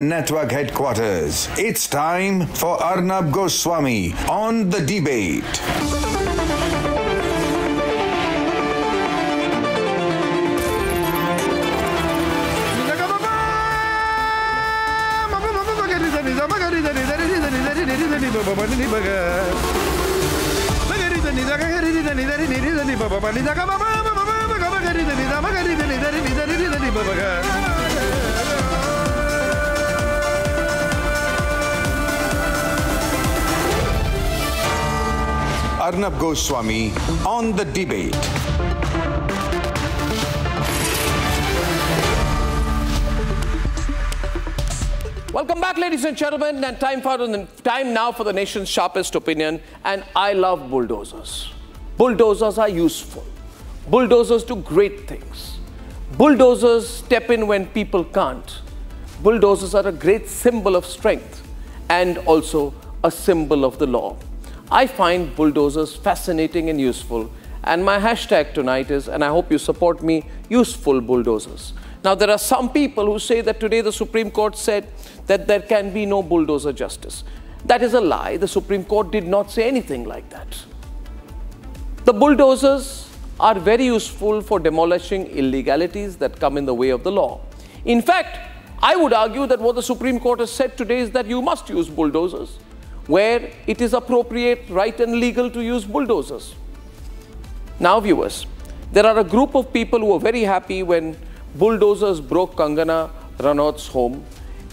Network headquarters. It's time for Arnab Goswami on the debate. Arnab Goswami on the debate. Welcome back, ladies and gentlemen, and time now for the nation's sharpest opinion. And I love bulldozers. Bulldozers are useful. Bulldozers do great things. Bulldozers step in when people can't. Bulldozers are a great symbol of strength and also a symbol of the law. I find bulldozers fascinating and useful, and my hashtag tonight is, and I hope you support me, useful bulldozers. Now, there are some people who say that today the Supreme Court said that there can be no bulldozer justice. That is a lie. The Supreme Court did not say anything like that. The bulldozers are very useful for demolishing illegalities that come in the way of the law. In fact, I would argue that what the Supreme Court has said today is that you must use bulldozers where it is appropriate, right and legal to use bulldozers. Now, viewers, there are a group of people who were very happy when bulldozers broke Kangana Ranaut's home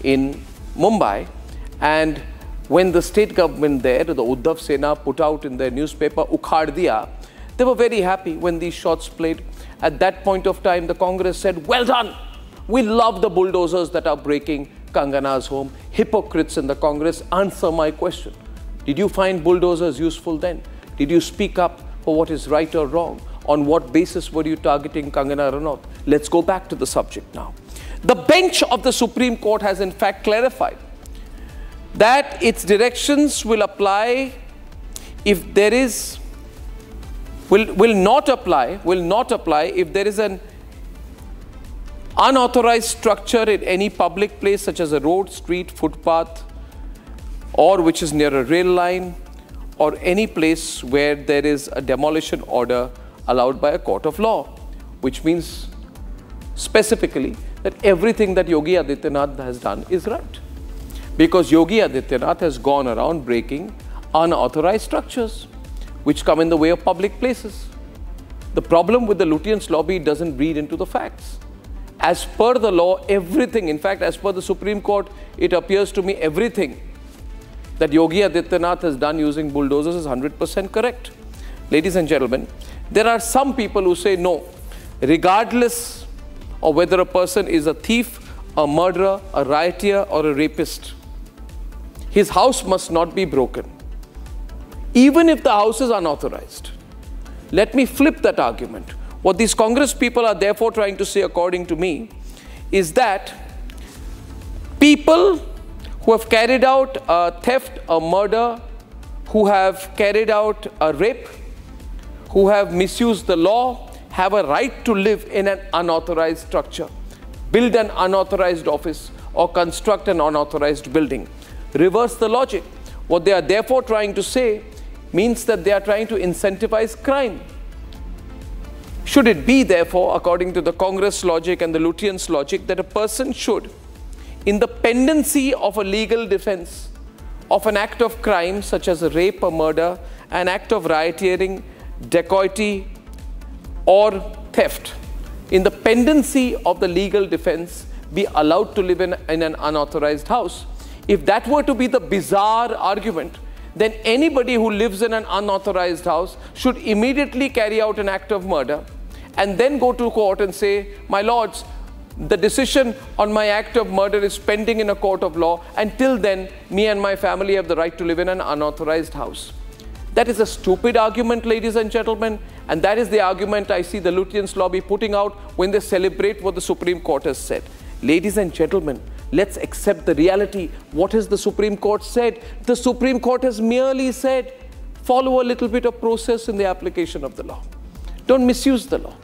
in Mumbai, and when the state government there, the Uddhav Sena, put out in their newspaper, Ukhad Diya, they were very happy when these shots played. At that point of time, the Congress said, well done, we love the bulldozers that are breaking Kangana's home. Hypocrites in the Congress, answer my question. Did you find bulldozers useful then? Did you speak up for what is right or wrong? On what basis were you targeting Kangana Ranaut? Let's go back to the subject now. The bench of the Supreme Court has in fact clarified that its directions will apply if there is, will not apply if there is an unauthorized structure in any public place such as a road, street, footpath, or which is near a rail line, or any place where there is a demolition order allowed by a court of law, which means specifically that everything that Yogi Adityanath has done is right. Because Yogi Adityanath has gone around breaking unauthorized structures which come in the way of public places. The problem with the Lutyens lobby doesn't read into the facts. As per the law, everything, in fact, as per the Supreme Court, it appears to me everything that Yogi Adityanath has done using bulldozers is 100% correct. Ladies and gentlemen, there are some people who say no, regardless of whether a person is a thief, a murderer, a rioter, or a rapist, his house must not be broken, even if the house is unauthorized. Let me flip that argument. What these Congress people are therefore trying to say, according to me, is that people who have carried out a theft, a murder, who have carried out a rape, who have misused the law, have a right to live in an unauthorized structure, build an unauthorized office, or construct an unauthorized building. Reverse the logic. What they are therefore trying to say means that they are trying to incentivize crime. Should it be, therefore, according to the Congress logic and the Lutyens logic, that a person should, in the pendency of a legal defense of an act of crime such as a rape or murder, an act of rioting, dacoity, or theft, in the pendency of the legal defense, be allowed to live in an unauthorized house? If that were to be the bizarre argument, then anybody who lives in an unauthorized house should immediately carry out an act of murder and then go to court and say, my lords, the decision on my act of murder is pending in a court of law. Until then, me and my family have the right to live in an unauthorized house. That is a stupid argument, ladies and gentlemen, and that is the argument I see the Lutyens lobby putting out when they celebrate what the Supreme Court has said. Ladies and gentlemen, let's accept the reality. What has the Supreme Court said? The Supreme Court has merely said, follow a little bit of process in the application of the law. Don't misuse the law.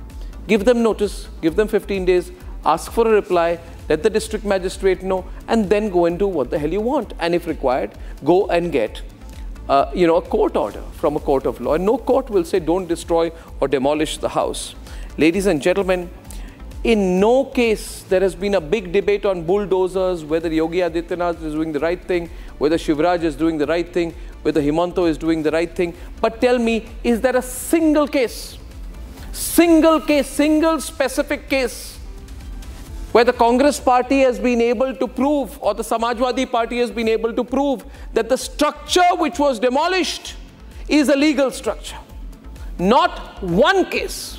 Give them notice, give them 15 days, ask for a reply, let the district magistrate know, and then go and do what the hell you want. And if required, go and get a court order from a court of law. And no court will say don't destroy or demolish the house. Ladies and gentlemen, in no case there has been a big debate on bulldozers, whether Yogi Adityanath is doing the right thing, whether Shivraj is doing the right thing, whether Himanto is doing the right thing. But tell me, is there a single case, single specific case, where the Congress party has been able to prove, or the Samajwadi party has been able to prove, that the structure which was demolished is a legal structure? Not one case.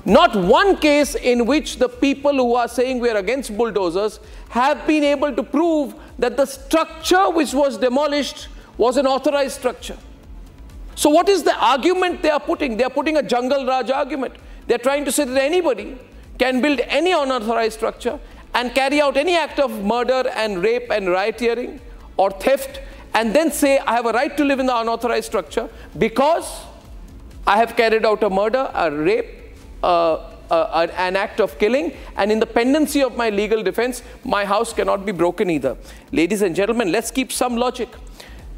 Not one case in which the people who are saying we are against bulldozers have been able to prove that the structure which was demolished was an authorized structure. So what is the argument they are putting? They are putting a Jungle Raj argument. They are trying to say that anybody can build any unauthorized structure and carry out any act of murder and rape and rioting or theft, and then say I have a right to live in the unauthorized structure because I have carried out a murder, a rape, an act of killing, and in the pendency of my legal defense, my house cannot be broken either. Ladies and gentlemen, let's keep some logic.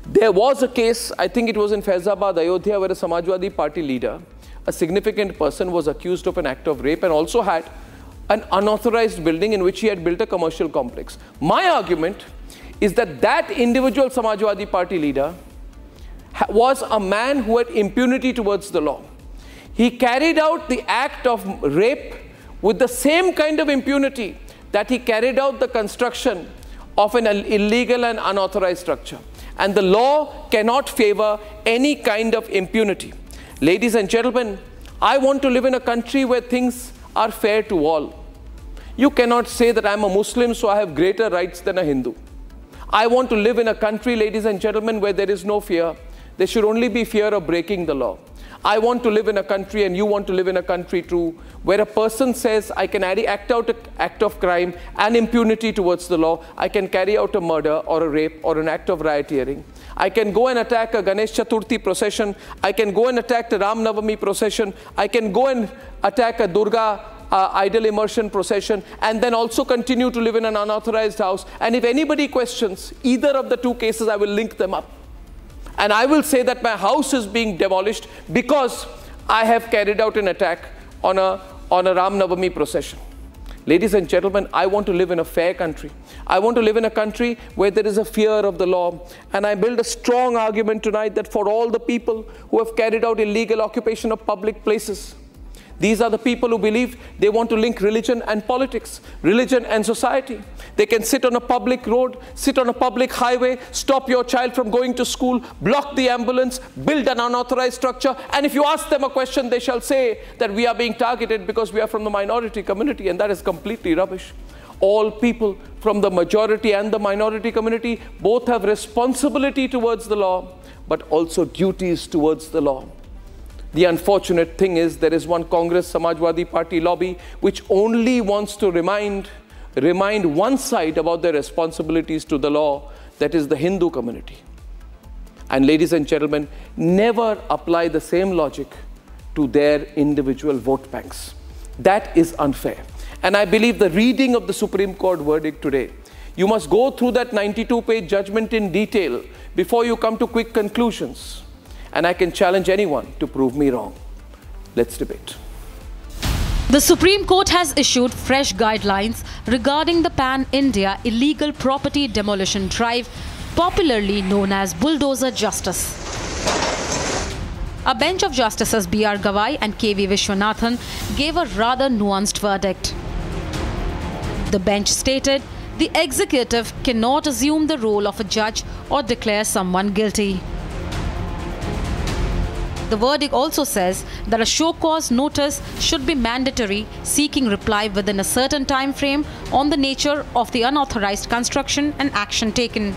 There was a case, I think it was in Faizabad, Ayodhya, where a Samajwadi party leader, a significant person, was accused of an act of rape and also had an unauthorized building in which he had built a commercial complex. My argument is that that individual Samajwadi party leader was a man who had impunity towards the law. He carried out the act of rape with the same kind of impunity that he carried out the construction of an illegal and unauthorized structure. And the law cannot favor any kind of impunity. Ladies and gentlemen, I want to live in a country where things are fair to all. You cannot say that I'm a Muslim, so I have greater rights than a Hindu. I want to live in a country, ladies and gentlemen, where there is no fear. There should only be fear of breaking the law. I want to live in a country, and you want to live in a country too, where a person says, I can act out an act of crime and impunity towards the law. I can carry out a murder or a rape or an act of rioting. I can go and attack a Ganesh Chaturthi procession. I can go and attack the Ram Navami procession. I can go and attack a Durga idol immersion procession, and then also continue to live in an unauthorized house. And if anybody questions either of the two cases, I will link them up. And I will say that my house is being demolished because I have carried out an attack on a Ram Navami procession. Ladies and gentlemen, I want to live in a fair country. I want to live in a country where there is a fear of the law. And I build a strong argument tonight that for all the people who have carried out illegal occupation of public places, these are the people who believe they want to link religion and politics, religion and society. They can sit on a public road, sit on a public highway, stop your child from going to school, block the ambulance, build an unauthorized structure, and if you ask them a question, they shall say that we are being targeted because we are from the minority community, and that is completely rubbish. All people from the majority and the minority community both have responsibility towards the law, but also duties towards the law. The unfortunate thing is there is one Congress Samajwadi Party lobby which only wants to remind one side about their responsibilities to the law, that is the Hindu community. And ladies and gentlemen, never apply the same logic to their individual vote banks. That is unfair. And I believe the reading of the Supreme Court verdict today, you must go through that 92-page judgment in detail before you come to quick conclusions. And I can challenge anyone to prove me wrong. Let's debate. The Supreme Court has issued fresh guidelines regarding the pan-India illegal property demolition drive, popularly known as Bulldozer Justice. A bench of Justices B.R. Gavai and K.V. Vishwanathan gave a rather nuanced verdict. The bench stated the executive cannot assume the role of a judge or declare someone guilty. The verdict also says that a show cause notice should be mandatory, seeking reply within a certain time frame on the nature of the unauthorized construction and action taken.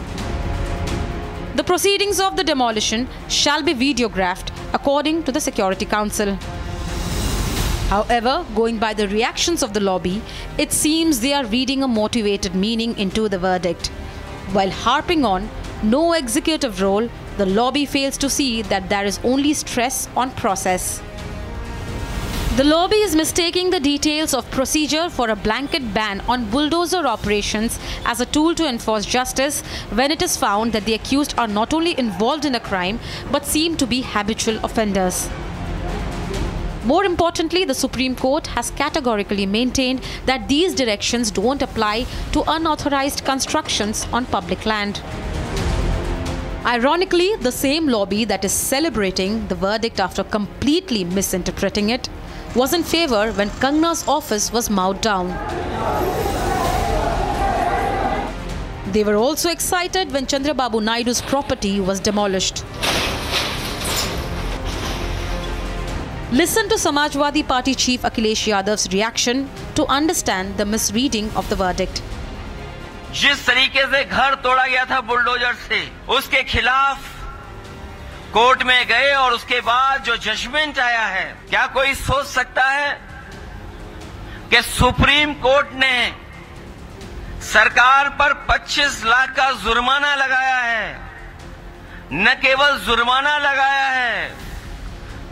The proceedings of the demolition shall be videographed according to the Security Council. However, going by the reactions of the lobby, it seems they are reading a motivated meaning into the verdict. While harping on no executive role, the lobby fails to see that there is only stress on process. The lobby is mistaking the details of procedure for a blanket ban on bulldozer operations as a tool to enforce justice when it is found that the accused are not only involved in a crime but seem to be habitual offenders. More importantly, the Supreme Court has categorically maintained that these directions don't apply to unauthorized constructions on public land. Ironically, the same lobby that is celebrating the verdict after completely misinterpreting it was in favor when Kangna's office was mowed down. They were also excited when Chandrababu Naidu's property was demolished. Listen to Samajwadi Party Chief Akhilesh Yadav's reaction to understand the misreading of the verdict. जिस तरीके से घर तोड़ा गया था bulldozer से, उसके खिलाफ कोर्ट में गए और उसके बाद जो जजमेंट आया है, क्या कोई सोच सकता है कि सुप्रीम कोर्ट ने सरकार पर 25 लाख का जुर्माना लगाया है? न केवल जुर्माना लगाया है,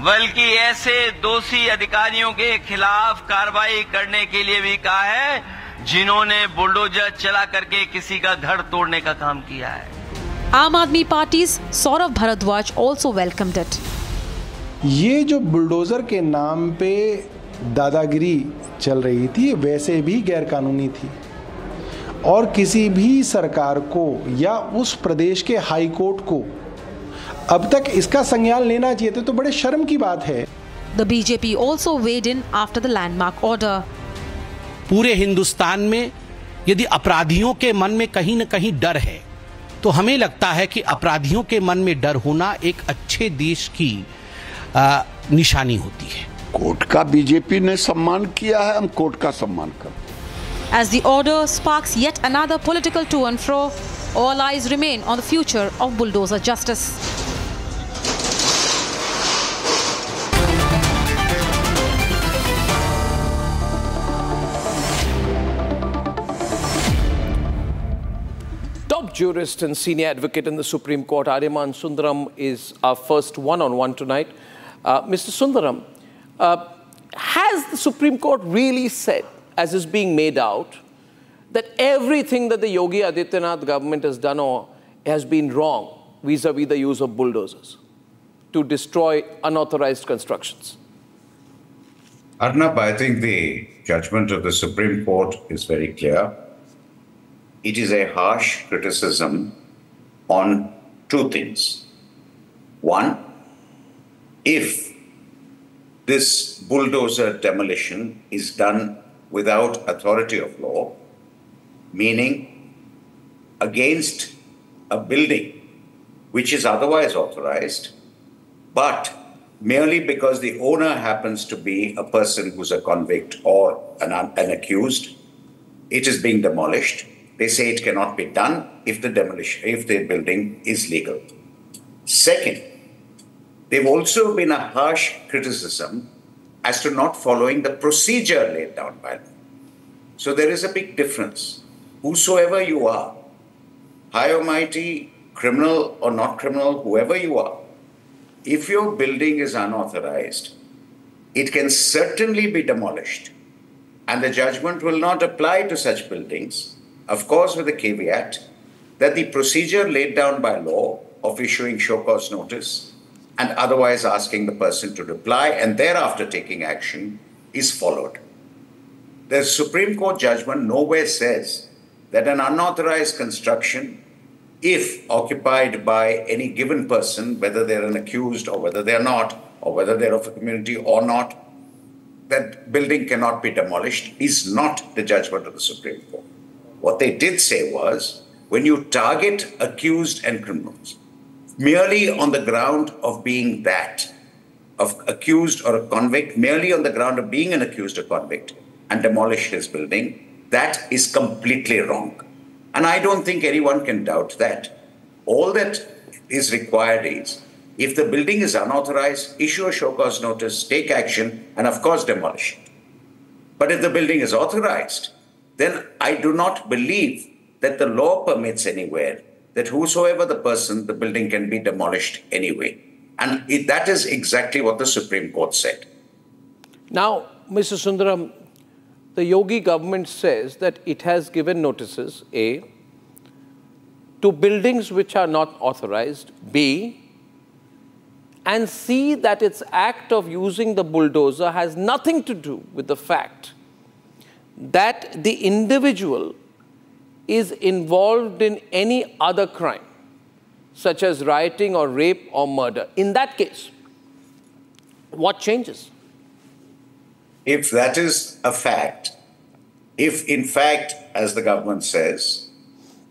बल्कि ऐसे दोषी अधिकारियों के खिलाफ कार्रवाई करने के लिए भी कहा है जिन्होंने बुलडोजर चला करके किसी का घर तोड़ने का काम किया है। आम आदमी पार्टी's Saurav Bharadwaj also welcomed it. ये जो बुलडोजर के नाम पे दादागिरी चल रही थी वैसे भी गैरकानूनी थी और किसी भी सरकार को या उस प्रदेश के हाई कोर्ट को अब तक इसका संज्ञान लेना चाहिए था, तो बड़े शर्म की बात है। The BJP also weighed in after the landmark order. पूरे हिंदुस्तान में यदि अपराधियों के मन में कहीं न कहीं डर है तो हमें लगता है कि अपराधियों के मन में डर होना एक अच्छे देश की निशानी होती है। कोर्ट का बीजेपी ने सम्मान किया है, हम कोर्ट का सम्मान करते हैं। As the order sparks yet another political to and fro, all eyes remain on the future of bulldozer justice. Top jurist and senior advocate in the Supreme Court, Aryama and Sundaram, is our first one-on-one tonight. Mr. Sundaram, has the Supreme Court really said, as is being made out, that everything that the Yogi Adityanath government has done or has been wrong vis-a-vis the use of bulldozers to destroy unauthorized constructions? Arnab, I think the judgment of the Supreme Court is very clear. It is a harsh criticism on two things. One, if this bulldozer demolition is done without authority of law, meaning against a building which is otherwise authorized, but merely because the owner happens to be a person who's a convict or an accused, it is being demolished. They say it cannot be done if the building is legal. Second, they've also been a harsh criticism as to not following the procedure laid down by law. So there is a big difference. Whosoever you are, high or mighty, criminal or not criminal, whoever you are, if your building is unauthorized, it can certainly be demolished. And the judgment will not apply to such buildings, of course with the caveat that the procedure laid down by law of issuing show cause notice and otherwise asking the person to reply and thereafter taking action is followed. The Supreme Court judgment nowhere says that an unauthorized construction, if occupied by any given person, whether they're an accused or whether they're not, or whether they're of a community or not, that building cannot be demolished is not the judgment of the Supreme Court. What they did say was, when you target accused and criminals merely on the ground of being that, of accused or a convict, merely on the ground of being an accused or convict, and demolish his building, that is completely wrong. And I don't think anyone can doubt that. All that is required is, if the building is unauthorized, issue a show cause notice, take action, and of course demolish it. But if the building is authorized, then I do not believe that the law permits anywhere that whosoever the person, the building can be demolished anyway. And that is exactly what the Supreme Court said. Now, Mr. Sundaram, the Yogi government says that it has given notices, A, to buildings which are not authorized, B, and C, that its act of using the bulldozer has nothing to do with the fact that the individual is involved in any other crime, such as rioting or rape or murder. In that case, what changes? If that is a fact, if in fact, as the government says,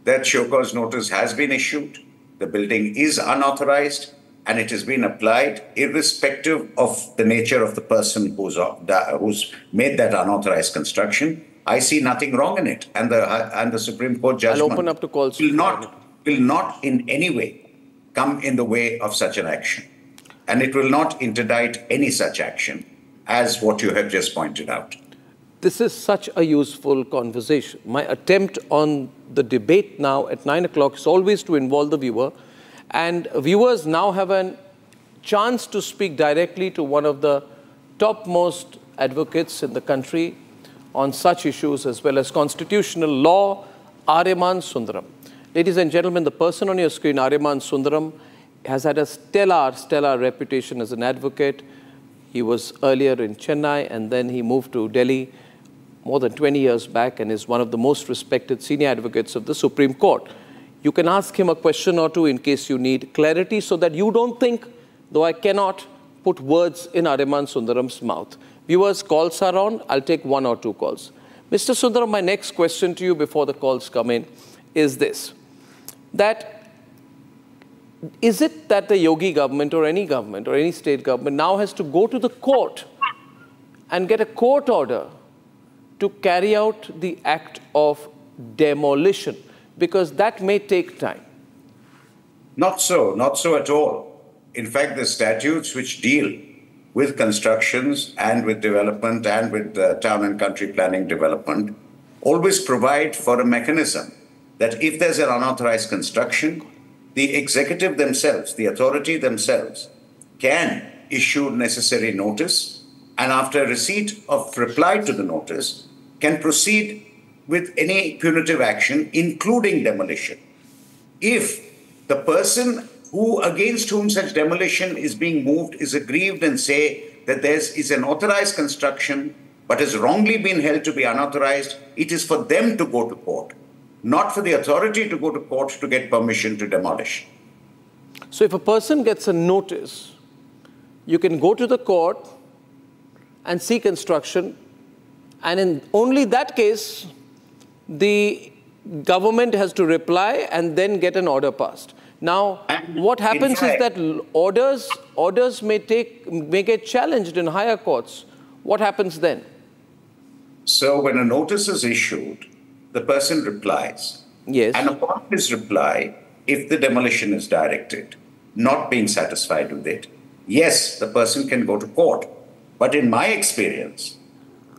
that show cause notice has been issued, the building is unauthorized, and it has been applied irrespective of the nature of the person who's made that unauthorized construction, I see nothing wrong in it. And the Supreme Court judgment I'll open up to calls will not in any way come in the way of such an action. And it will not interdict any such action, as what you have just pointed out. This is such a useful conversation. My attempt on the debate now at 9 o'clock is always to involve the viewer. And viewers now have a chance to speak directly to one of the topmost advocates in the country on such issues as well as constitutional law, Aryama Sundaram. Ladies and gentlemen, the person on your screen, Aryama Sundaram, has had a stellar reputation as an advocate. He was earlier in Chennai and then he moved to Delhi more than 20 years back and is one of the most respected senior advocates of the Supreme Court. You can ask him a question or two in case you need clarity so that you don't think, though I cannot put words in Aryama Sundaram's mouth. Viewers, calls are on. I'll take one or two calls. Mr. Sundaram, my next question to you before the calls come in is this. Is it that the Yogi government or any state government now has to go to the court and get a court order to carry out the act of demolition? Because that may take time. Not so at all. In fact, the statutes which deal with constructions and with development and with town and country planning development always provide for a mechanism that if there's an unauthorized construction, the executive themselves, the authority themselves, can issue necessary notice and after receipt of reply to the notice, can proceed with any punitive action, including demolition. If the person against whom such demolition is being moved is aggrieved and say that there is an authorized construction but has wrongly been held to be unauthorized, it is for them to go to court, not for the authority to go to court to get permission to demolish. So if a person gets a notice, you can go to the court and seek instruction, and in only that case, the government has to reply and then get an order passed. Now, what happens is that orders may get challenged in higher courts. What happens then? So when a notice is issued, the person replies. Yes. And upon his reply, if the demolition is directed, not being satisfied with it, yes, the person can go to court. But in my experience,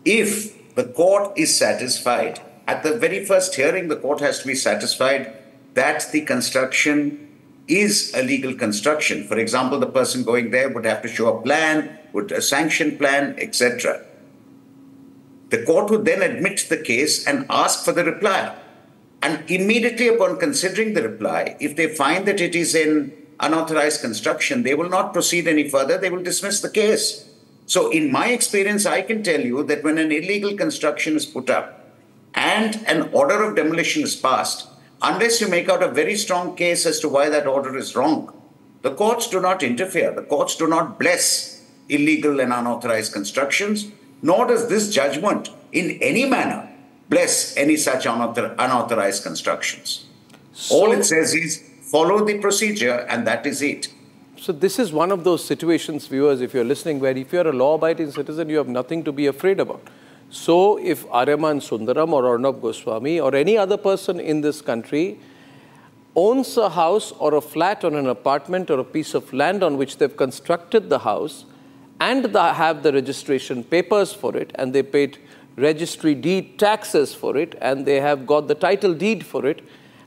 if the court is satisfied, at the very first hearing, the court has to be satisfied that the construction is a legal construction. For example, the person going there would have to show a plan, a sanction plan, etc. The court would then admit the case and ask for the reply. And immediately upon considering the reply, if they find that it is an unauthorized construction, they will not proceed any further, they will dismiss the case. So in my experience, I can tell you that when an illegal construction is put up and an order of demolition is passed, unless you make out a very strong case as to why that order is wrong, the courts do not interfere. The courts do not bless illegal and unauthorized constructions, nor does this judgment in any manner bless any such unauthorized constructions. All it says is follow the procedure, and that is it. So this is one of those situations, viewers, if you're listening, where if you're a law-abiding citizen, you have nothing to be afraid about. So if Aryama Sundaram or Arnab Goswami or any other person in this country owns a house or a flat or an apartment or a piece of land on which they've constructed the house and they have the registration papers for it and they paid registry deed taxes for it and they have got the title deed for it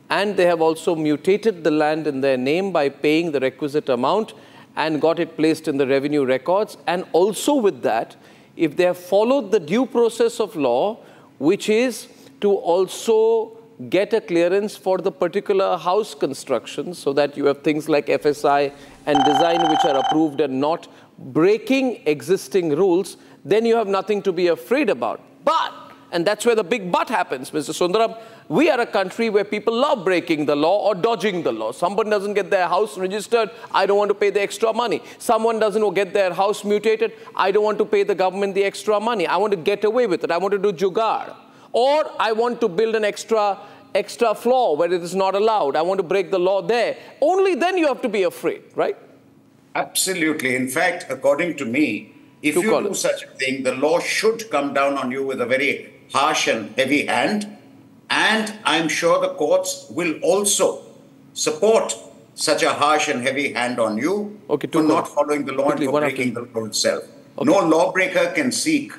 and they have also mutated the land in their name by paying the requisite amount and got it placed in the revenue records, and also with that, if they have followed the due process of law, which is to also get a clearance for the particular house construction, so that you have things like FSI and design which are approved and not breaking existing rules, then you have nothing to be afraid about. But, and that's where the big but happens, Mr. Sundaram, we are a country where people love breaking the law or dodging the law. Someone doesn't get their house registered, I don't want to pay the extra money. Someone doesn't get their house mutated, I don't want to pay the government the extra money. I want to get away with it. I want to do jugaad. Or I want to build an extra floor where it is not allowed. I want to break the law there. Only then you have to be afraid, right? Absolutely. In fact, according to me, if you do such a thing, the law should come down on you with a very harsh and heavy hand. And I'm sure the courts will also support such a harsh and heavy hand on you for not following the law and for breaking the law itself. Okay. No lawbreaker can seek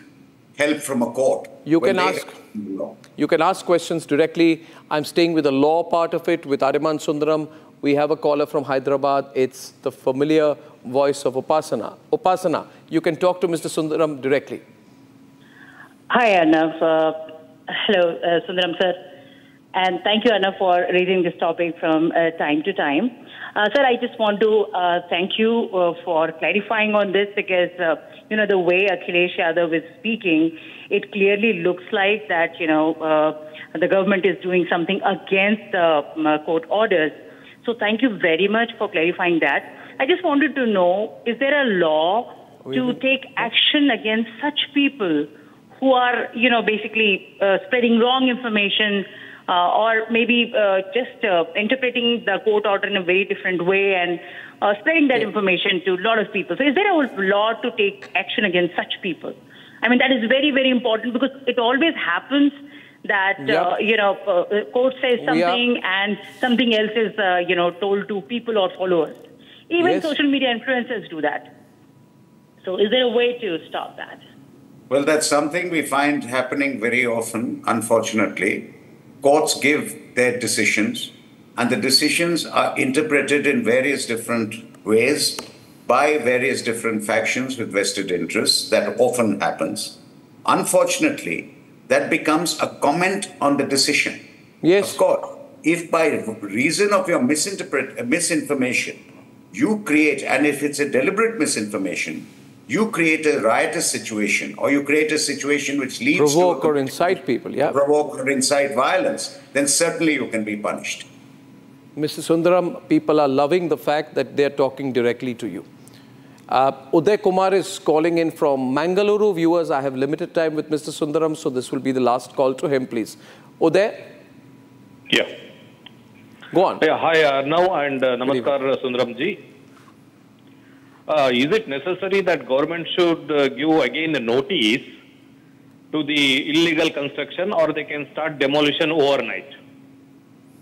help from a court. You can ask questions directly. I'm staying with the law part of it with Aryama Sundaram. We have a caller from Hyderabad. It's the familiar voice of Upasana. Upasana, you can talk to Mr. Sundaram directly. Hi, Arnab. Hello, Sundaram sir. And thank you, Anand, for raising this topic from time to time. Sir, I just want to thank you for clarifying on this because, the way Akhilesh Yadav is speaking, it clearly looks like that, the government is doing something against court orders. So thank you very much for clarifying that. I just wanted to know, is there a law to take action against such people who are, basically spreading wrong information or maybe just interpreting the court order in a very different way and spreading that information to a lot of people? So is there a law to take action against such people? I mean, that is very, very important because it always happens that, court says something and something else is, told to people or followers. Even social media influencers do that. So is there a way to stop that? Well, that's something we find happening very often, unfortunately. Courts give their decisions, and the decisions are interpreted in various different ways by various different factions with vested interests. That often happens. Unfortunately, that becomes a comment on the decision. Yes. Of course, if by reason of your misinformation, you create, and if it's a deliberate misinformation, you create a riotous situation, or you create a situation which leads provoke or incite people, provoke or incite violence, then certainly you can be punished. Mr. Sundaram, people are loving the fact that they're talking directly to you. Uday Kumar is calling in from Mangaluru. Viewers, I have limited time with Mr. Sundaram, so this will be the last call to him, please. Uday? Yeah. Go on. Yeah, hi Arnab and Namaskar Sundaram ji. Is it necessary that government should give again a notice to the illegal construction, or they can start demolition overnight?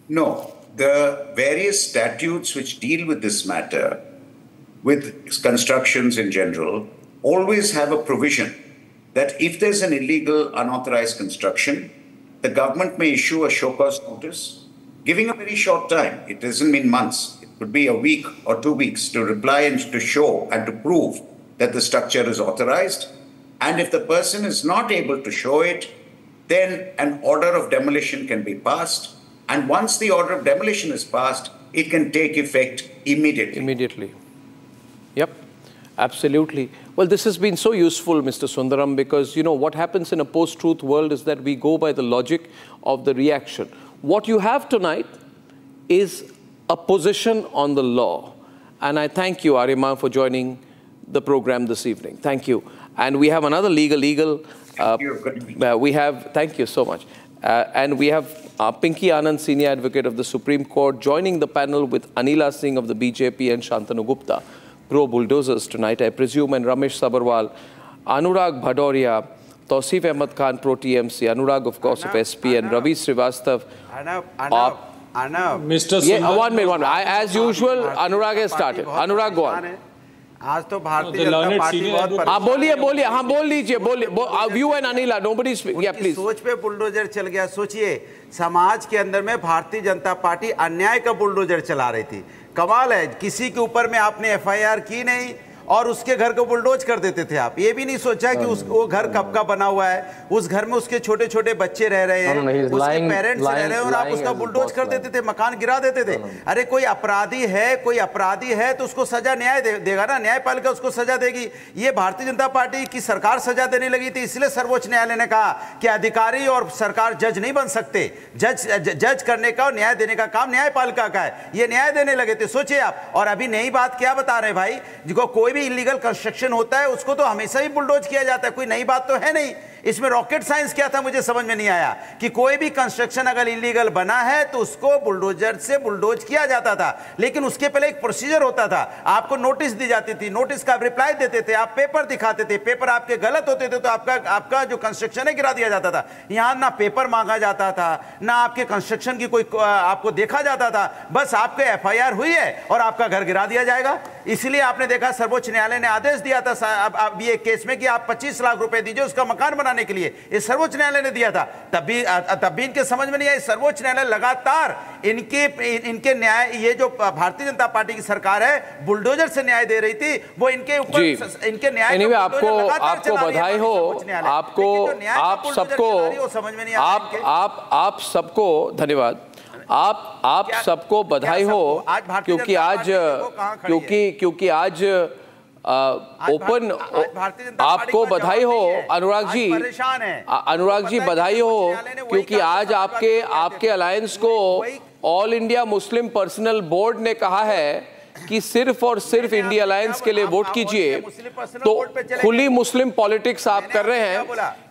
No. The various statutes which deal with this matter, with constructions in general, always have a provision that if there's an illegal, unauthorized construction, the government may issue a show cause notice, giving a very short time. It doesn't mean months. It could be a week or 2 weeks to reply and to show and to prove that the structure is authorized. And if the person is not able to show it, then an order of demolition can be passed. And once the order of demolition is passed, it can take effect immediately. Immediately. Yep, absolutely. Well, this has been so useful, Mr. Sundaram, because, what happens in a post-truth world is that we go by the logic of the reaction. What you have tonight is a position on the law. And I thank you, Aryama, for joining the program this evening. Thank you. And we have another legal. Thank you. Thank you so much. And we have Pinky Anand, Senior Advocate of the Supreme Court, joining the panel with Anila Singh of the BJP and Shantanu Gupta, pro-bulldozers tonight, I presume, and Romesh Sabharwal, Anurag Bhadoria, Tausif Ahmed Khan, pro-TMC, Anurag, of course, of SP, and Ravi Srivastav. Arnab. Mr. Sundaram. One minute. As usual, Anurag has started. Anurag, go on. आज तो Bharatiya Janata party बहुत बोलिए हाँ बोल लीजिए you and Anila, nobody speak. Yeah, please. सोच पे bulldozer चल गया. सोचिए, समाज के अंदर में भारतीय जनता पार्टी अन्याय का बुलडोजर चला रही थी. कमाल है, किसी के ऊपर में आपने FIR की नहीं और उसके घर को बुलडोज कर देते थे आप। ये भी नहीं सोचा कि वो घर कब का बना हुआ है, उस घर में उसके छोटे छोटे बच्चे रह रहे हैं, उसके पेरेंट्स रह रहे हैं, और आप उसका बुलडोज कर देते थे, मकान गिरा देते थे। अरे कोई अपराधी है तो उसको सजा न्याय देगा ना, न्यायपालिका उसको सजा देगी। ये भारतीय जनता पार्टी की सरकार सजा देने लगी थी, इसलिए सर्वोच्च न्यायालय ने कहा कि अधिकारी और सरकार जज नहीं बन सकते, जज करने का और न्याय देने का काम न्यायपालिका का है। ये न्याय देने लगे थे, सोचिए आप। और अभी नई बात क्या बता रहे हैं भाई, जिसको कोई भी इलीगल कंस्ट्रक्शन होता है उसको तो हमेशा ही बुलडोज किया जाता है, कोई नई बात तो है नहीं। इसमें रॉकेट साइंस क्या था मुझे समझ में नहीं आया कि कोई भी कंस्ट्रक्शन अगर इलीगल बना है तो उसको बुलडोजर से बुलडोज किया जाता था, लेकिन उसके पहले एक प्रोसीजर होता था। आपको नोटिस दी जाती थी, नोटिस का आप रिप्लाई देते थे, आप पेपर दिखाते थे, पेपर आपके गलत होते थे तो आपका जो कंस्ट्रक्शन है गिरा दिया जाता था। यहां ना पेपर मांगा जाता था, ना आपके कंस्ट्रक्शन की कोई आपको देखा जाता था, बस आपके एफआईआर हुई है और आपका घर गिरा दिया जाएगा। इसलिए आपने देखा सर्वोच्च न्यायालय ने आदेश दिया था अब ये केस में कि आप 25 लाख रुपए दीजिए उसका मकान बनाने के लिए, ये सर्वोच्च न्यायालय ने दिया था। तब भी इनके समझ में नहीं आई। सर्वोच्च न्यायालय लगातार इनके न्याय, ये जो भारतीय जनता पार्टी की सरकार है बुलडोजर से न्याय दे रही थी, वो इनके ऊपर इनके न्याय anyway, आपको बधाई हो, आपको आप सबको समझ में नहीं आप सबको धन्यवाद, आप सबको बधाई हो, क्योंकि आज ओपन, आपको बधाई हो अनुराग जी बधाई हो, क्योंकि आज आपके अलायंस को all India Muslim personal board ने कहा है कि सिर्फ और सिर्फ इंडिया अलायंस के लिए वोट कीजिए। तो खुली मुस्लिम पॉलिटिक्स आप कर रहे हैं,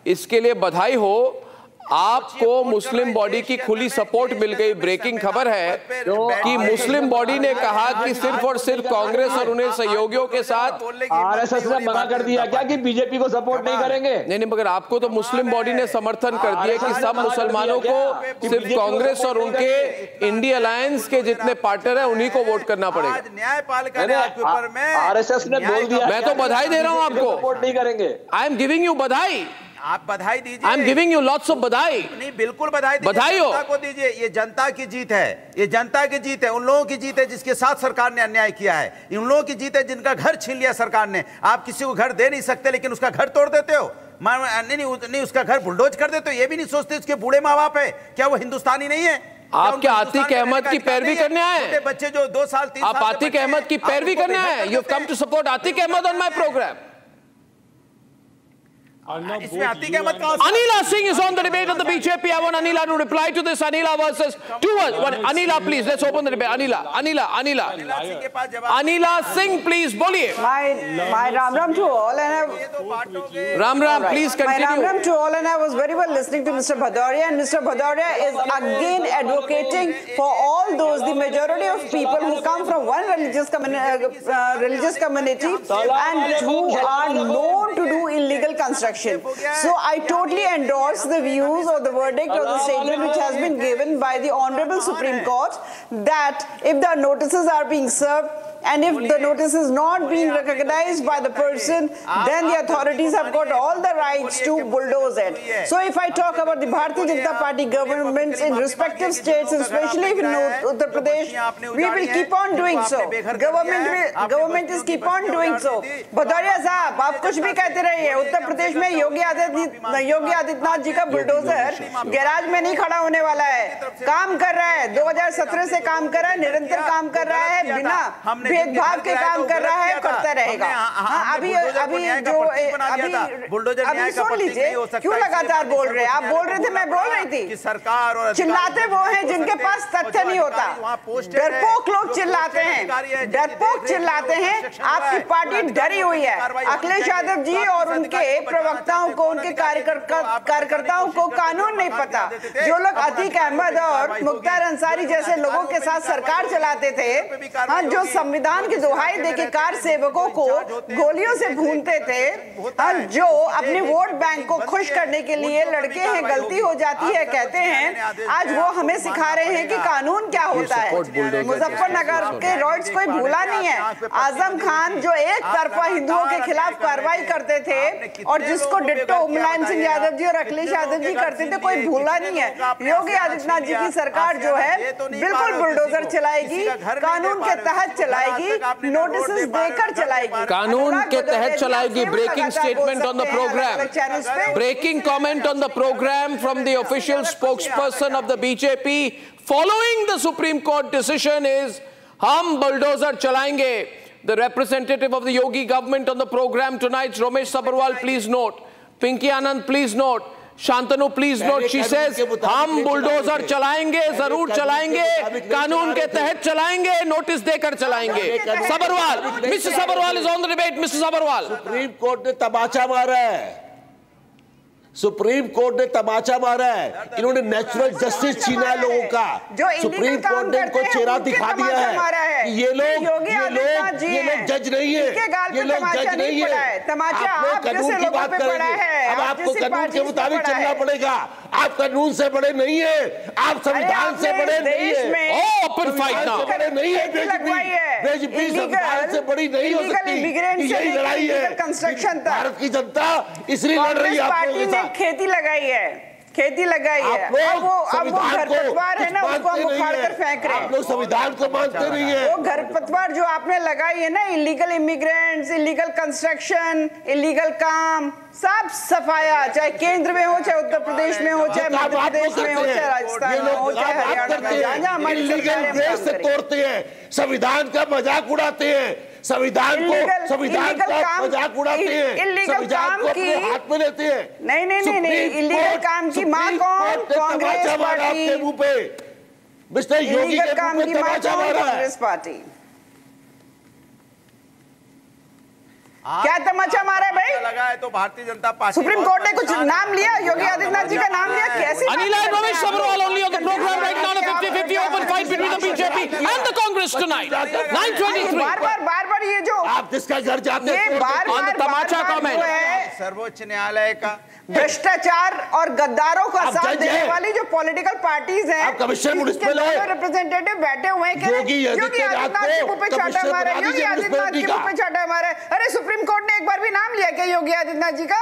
इसके लिए बधाई हो। आपको मुस्लिम बॉडी की खुली सपोर्ट मिल गई। ब्रेकिंग खबर है कि मुस्लिम बॉडी ने कहा कि सिर्फ और सिर्फ कांग्रेस और उन्हें सहयोगियों के साथ आरएसएस ने मना कर दिया क्या कि बीजेपी को सपोर्ट नहीं करेंगे? नहीं, मगर आपको तो मुस्लिम बॉडी ने समर्थन कर दिया कि सब मुसलमानों को सिर्फ कांग्रेस और उनके इंडिया अलायंस के जितने पार्टनर है उन्हीं को वोट करना पड़ेगा। आरएसएस ने बोल दिया। मैं तो बधाई दे रहा हूं आपको, सपोर्ट नहीं करेंगे। आई एम गिविंग यू बधाई, आप बधाई दीजिए। I am giving you lots of बधाई। नहीं, बिल्कुल बधाई दीजिए, बधाई हो, जनता को दीजिए। ये जनता की जीत है, ये जनता की जीत है, उन लोगों की जीत है जिसके साथ सरकार ने अन्याय किया है, उन लोगों की जीत है जिनका घर छीन लिया सरकार ने। आप किसी को घर दे नहीं सकते लेकिन उसका घर तोड़ देते हो, नहीं उसका घर बुलडोज कर देते हो। ये भी नहीं सोचते उसके बूढ़े माँ बाप है, क्या वो हिंदुस्तानी नहीं है? आप क्या आतिक अहमद की पैरवी करने आए? बच्चे जो 2 साल 3 साल, आप आतिक अहमद की पैरवी करने आए? You have come to support Atiq Ahmed on my programme. Anila Singh is on the debate of the BJP. I want Anila to reply to this. Anila versus Anila, please. Let's open the debate. Anila Singh, please. बोलिए. My Ram to all, and Ram, please continue. My Ram to all, and I was very well listening to Mr. Bhadoria, and Mr. Bhadoria is again advocating for all those, the majority of people who come from one religious community and who are known to do illegal construction. So I totally endorse the views or the verdict or the statement which has been given by the Honorable Supreme Court that if the notices are being served and if the notice is not being recognized by the person, then the authorities have got all the rights to bulldoze it. So if I talk about the Bharatiya Janata Party governments in respective states, especially in Uttar Pradesh, we will keep on doing so. Government is keep on doing so. Bhadoria साहब, आप कुछ भी कहते रहिए, उत्तर प्रदेश में योगी आदित्यनाथ जी का bulldozer garage में नहीं खड़ा होने वाला है, काम कर रहा है, 2017 से काम कर रहा है, निरंतर काम कर रहा है, बिना भेदभाव के काम कर रहा है, करता रहेगा। अभी सुन लीजिए, क्यों लगातार बोल रहे हैं? आप बोल रहे थे, मैं बोल रही थी। सरकार और चिल्लाते वो हैं जिनके पास तथ्य नहीं होता। डरपोक लोग चिल्लाते हैं, डरपोक चिल्लाते हैं। आपकी पार्टी डरी हुई है। अखिलेश यादव जी और उनके प्रवक्ताओं को, उनके कार्यकर्ताओं को कानून नहीं पता। जो लोग अतीक अहमद और मुख्तार अंसारी जैसे लोगों के साथ सरकार चलाते थे, जो संविधान की दुहाई देके कार सेवकों को गोलियों से भूनते थे, जो अपने वोट बैंक को खुश करने के लिए लड़के हैं, गलती हो जाती है कहते हैं, आज वो हमें सिखा रहे हैं कि कानून क्या होता है। मुजफ्फरनगर के रॉयट्स कोई भूला नहीं है। आजम खान जो एक तरफा हिंदुओं के खिलाफ कार्रवाई करते थे और जिसको डिट्टो मुलायम सिंह यादव जी और अखिलेश यादव जी करते थे, कोई भूला नहीं है। योगी आदित्यनाथ जी की सरकार जो है बिल्कुल बुलडोजर चलाएगी, कानून के तहत चलाएगी। चलाएगी, नोटिस देकर चलाएगी, कानून के तहत चलाएगी. Breaking statement on the program. Breaking comment on the program from the official spokesperson of the BJP following the Supreme Court decision is, हम bulldozer चलाएंगे. The representative of the Yogi government on the program tonight, Romesh Sabharwal, please note. Pinky Anand, please note. Shantanu, please note. She says, हम bulldozer चलाएंगे, जरूर चलाएंगे, कानून के तहत चलाएंगे, नोटिस देकर चलाएंगे. Sabharwal, Mr. Sabharwal is on the debate. Mr. Sabharwal. Supreme court ने तमाचा मारा है. सुप्रीम कोर्ट ने तमाचा मारा है. इन्होंने नेचुरल जस्टिस छीना है लोगों का. सुप्रीम कोर्ट ने इनको चेहरा दिखा दिया है कि ये लोग जज नहीं है, ये लोग जज नहीं है. आप लोग कानून की बात करेंगे. अब आपको कानून के मुताबिक चलना पड़ेगा. आप कानून से बड़े नहीं है, आप संविधान से बड़े नहीं है. बड़े नहीं है. बीजेपी संविधान से बड़ी नहीं हो सकती. यही लड़ाई है. भारत की जनता इसलिए लड़ रही है आप लोगों के साथ. खेती लगाई है, खेती लगाई है. अब वो घरपतवार है ना, उसको हम उखाड़ कर फेंक रहे हैं. आप लोग संविधान को मानते नहीं है. वो घरपतवार जो आपने लगाई है ना, illegal immigrants, illegal construction, illegal काम, सब सफाया, चाहे केंद्र में हो, चाहे उत्तर प्रदेश में हो, चाहे मध्य प्रदेश में हो, चाहे राजस्थान में हो, चाहे हरियाणा में, जहाँ हमारी सरकार से तोड़ते हैं, संविधान का मजाक उड़ाते हैं, संविधान का मजाक उड़ाते हैं, संविधान को अपने हाथ में लेते हैं. नहीं, इलीगल काम की माँ कौन? कांग्रेस पार्टी. मुंह पे मिस्टर योगी के काम की माँ कौन? कांग्रेस पार्टी. क्या तमाचा मारा है भाई? लगा है तो Bharatiya Janata party. Supreme court ने कुछ नाम लिया, योगी आदित्यनाथ जी का नाम लिया. कैसे? Anila and Romesh Sabharwal only on the program right now. A 50-50 open fight between the BJP and the Congress tonight. 9:23. बार ये जो आप जिसका घर जाते हैं, बार तमाचा कमेंट सर्वोच्च न्यायालय का भ्रष्टाचार और गद्दारों का साथ देने वाली जो पॉलिटिकल पार्टीज हैं, रिप्रेजेंटेटिव बैठे हुए हैं. योगी आदित्यनाथ के मुंह पे चाटा मारा है. योगी आदित्यनाथ के मुंह पे चाटा मारा है. अरे सुप्रीम कोर्ट ने एक बार भी नाम लिया क्या योगी आदित्यनाथ जी का?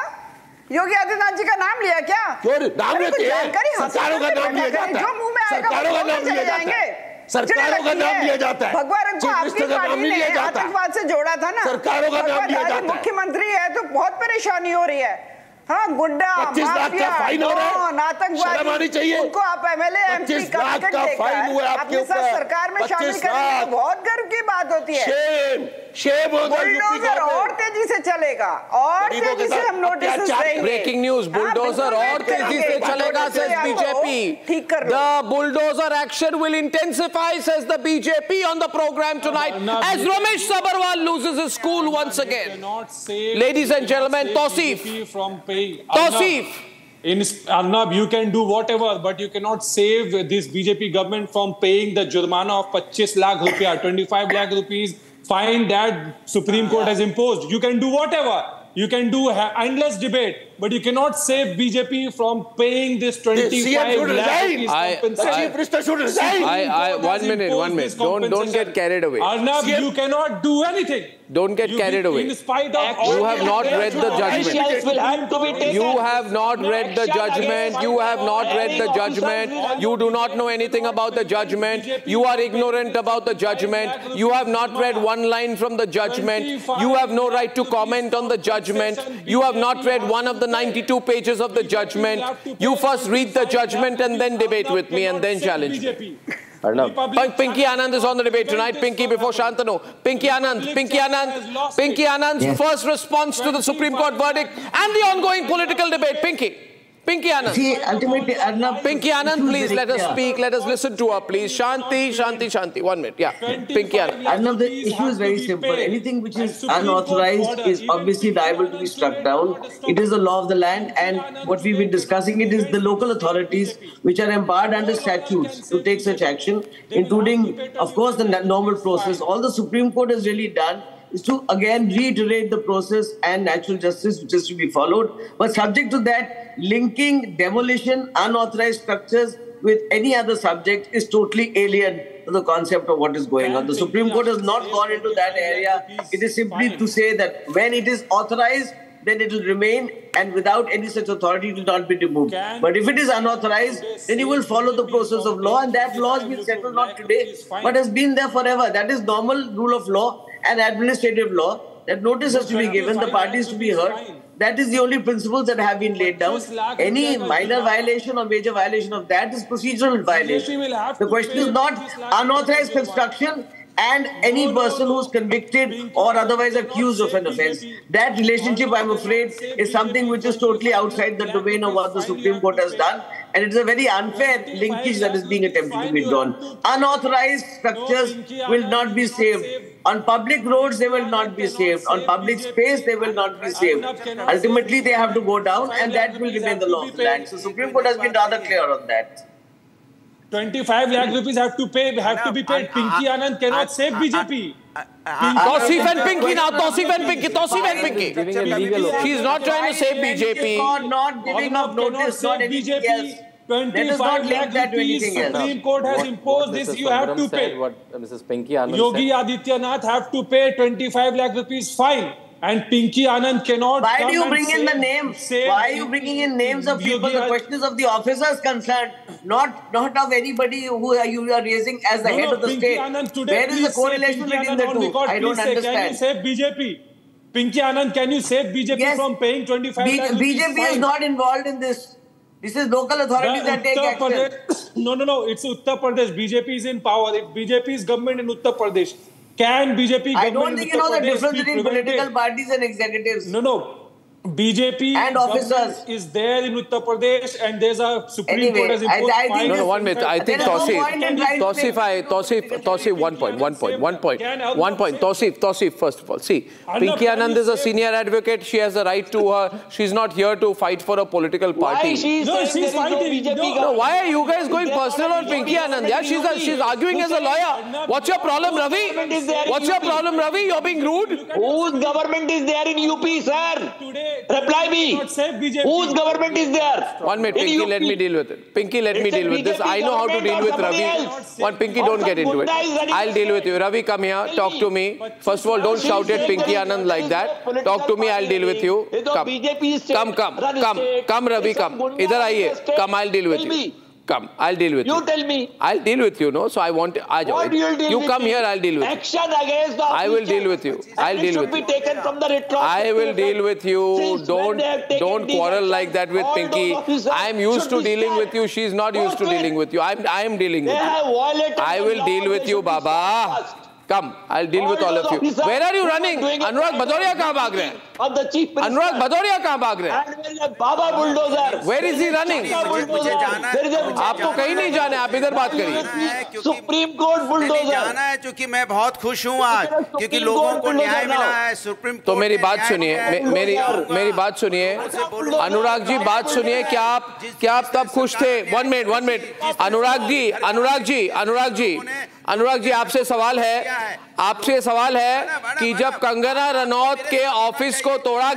योगी आदित्यनाथ जी का नाम लिया क्या? क्यों नाम लेते हैं? सरकारों का नाम लिया जाता है. जो मुंह में आएगा सरकारों का नाम लिया जाता है. सरकारों का नाम लिया जाता है. भगवान को आपकी पार्टी ने आतंकवाद से जोड़ा था ना. सरकारों का नाम लिया जाता है. मुख्यमंत्री है तो बहुत परेशानी हो रही है. हाँ, गुंडा, 25 लाख का फाइन हो रहा है. आतंकवादी, आनी चाहिए. उनको आप एमएलए एमपी 25 लाख का फाइन हुआ आपके ऊपर. सरकार में शामिल करने बहुत गर्व की बात होती है. बुलडोजर और तेजी से चलेगा, और तेजी से हम नोटिस देंगे. ब्रेकिंग न्यूज, बुलडोजर और तेजी से चलेगा, says BJP. ठीक कर लो. The bulldozer action will intensify, says the BJP on the program tonight, as Romesh Sabharwal loses his cool once again. Ladies and gentlemen, Tausif. Arnab, you can do whatever, but you cannot save this BJP government from paying the jurmana of 25 lakh rupiah, 25 lakh rupees fine that Supreme Court has imposed. You can do whatever. You can do endless debate, but you cannot save BJP from paying this 25 lakh rupees compensation. One minute. Don't get carried away. Arnab, you cannot do anything. Don't get carried away. In spite of you have not read the judgment. You have not read the judgment. You have not read the judgment. You do not know anything about the judgment. You are ignorant about the judgment. You have not read one line from the judgment. You have no right to comment on the judgment. You have not read one of the 92 pages of the judgment. You first read the judgment and then debate with me and then challenge me. Pinky Anand is on the debate tonight. Pinky before Shantanu. Pinky Anand's first response to the Supreme Court verdict and the ongoing political debate. Pinky Anand. See, ultimately, Arnab, Pinky Anand, please let us speak. Let us listen to her, please. Shanti. 1 minute. Yeah. Pinky Anand. Arnab, the issue is very simple. Anything which is unauthorized is obviously liable to be struck down. It is the law of the land, and what we've been discussing, it is the local authorities which are empowered under statutes to take such action, including, of course, the normal process. All the Supreme Court has really done is to again reiterate the process and natural justice which is to be followed. But subject to that, linking demolition, unauthorized structures with any other subject is totally alien to the concept of what is going on. The Supreme Court has not gone into that area. It is simply to say that when it is authorized, then it will remain, and without any such authority it will not be removed. But if it is unauthorized, then you will follow the process of law, and that law has been settled not today, but has been there forever. That is normal rule of law and administrative law, that notice has to be given, the parties to be heard. That is the only principles that have been laid down. Any minor violation or major violation of that is procedural violation. The question is not unauthorized construction and any person who is convicted or otherwise accused of an offence. That relationship, I'm afraid, is something which is totally outside the domain of what the Supreme Court has done, and it's a very unfair linkage that is being attempted to be drawn. Unauthorized structures will not be saved. On public roads, they will not be saved. On public space, they will not be saved. Ultimately, they have to go down, and that will remain the law of the land. So Supreme Court has been rather clear on that. 25 lakh rupees have to be paid. Pinky Anand cannot save BJP. Tausif and Pinky now. Tausif and Pinky. She is not trying to save BJP. Not giving up notice, not anything else. 25 lakh rupees Supreme Court has imposed this, you have to pay. What Mrs. Pinky Anand Yogi Adityanath have to pay 25 lakh rupees fine, and Pinky Anand cannot. Why do you bring in the names? Why are you bringing in names of people? The question is of the officers concerned, not of anybody who you are raising as the head of the state. Where is the correlation between the two? I don't understand. Can you save BJP? Pinky Anand, can you save BJP from paying 25 lakh rupees? BJP is not involved in this. This is local authorities that take action. No. It's Uttar Pradesh. BJP is in power. If BJP is government in Uttar Pradesh, can BJP government? I don't think you know the difference between political parties and executives. No. BJP and officers is there in Uttar Pradesh, and there's a Supreme Court has imposed fine. No, 1 minute. I think Tausif, one point. Tausif, first of all. See, Pinky Anand is a senior advocate. She has the right to her. She's not here to fight for a political party. Why she's fighting? No, why are you guys going personal on Pinky Anand? Yeah, she's arguing as a lawyer. What's your problem, Ravi? What's your problem, Ravi? You're being rude. Whose government is there in UP, sir? Reply me. Whose government is there? 1 minute, Pinky, let me deal with it. Pinky, let me deal with this. I know how to deal with Ravi. One, Pinky, don't get into it. I'll deal with you. Ravi, come here. Talk to me. First of all, don't shout at Pinky Anand like that. Talk to me. I'll deal with you. Come, Ravi, come. Idhar aiye. Come, I'll deal with you. Come, I'll deal with you. You tell me. I'll deal with you, no? So I want to... What you'll deal you come here, I'll deal with you. Action against the I will deal with you. I'll deal with you. Should be taken from the retrospective. I will deal with you. Don't quarrel like that with Pinky. I am used to dealing with you. She's not used to dealing with you. I am dealing with you. I will deal with you, Baba. Come, I'll deal with all of you. Where are you running? Anurag Bhadoria kahan bhag rahe hain? Anurag Bhadoria kahan bhag rahe hain? Baba Bulldozer. Where is he running? आपको कहीं नहीं जाना है, आप इधर बात करिए. Supreme court bulldozer जाना है, क्योंकि मैं बहुत खुश हूँ आज, क्योंकि लोगों को न्याय मिला है. सुप्रीम कोर्ट तो मेरी बात सुनिए, मेरी बात सुनिए. अनुराग जी बात सुनिए. क्या आप तब खुश थे? 1 मिनट. अनुराग जी आपसे सवाल है कि जब कंगना रनौत के ऑफिस को तोड़ा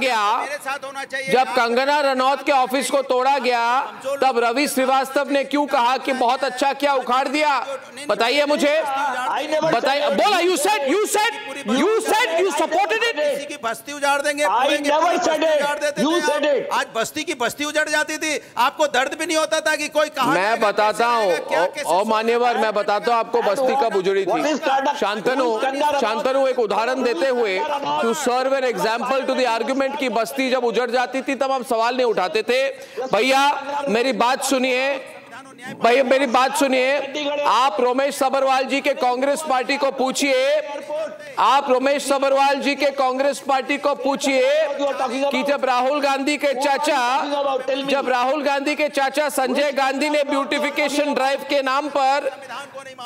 गया, तब रवि श्रीवास्तव ने क्यों कहा कि बहुत अच्छा क्या उखाड़ दिया? बताइए मुझे. बताइए. बोला. You said you supported it. किसी की बस्ती उजाड़ देंगे. आज बस्ती की बस्ती उजड़ जाती थी. आपको दर्द भी नहीं होता था कि कोई कहा. मैं बताता हूँ और मान्यवर, मैं बताता हूँ आपको बस्ती कब उजड़ी थी. शांतनु एक उदाहरण देते हुए to serve an example to the argument की बस्ती जब उजड़ जाती थी तब हम सवाल नहीं उठाते थे. भैया मेरी बात सुनिए. आप रोमेश सभरवाल जी के कांग्रेस पार्टी को पूछिए कि जब राहुल गांधी के चाचा संजय गांधी ने ब्यूटिफिकेशन ड्राइव के नाम पर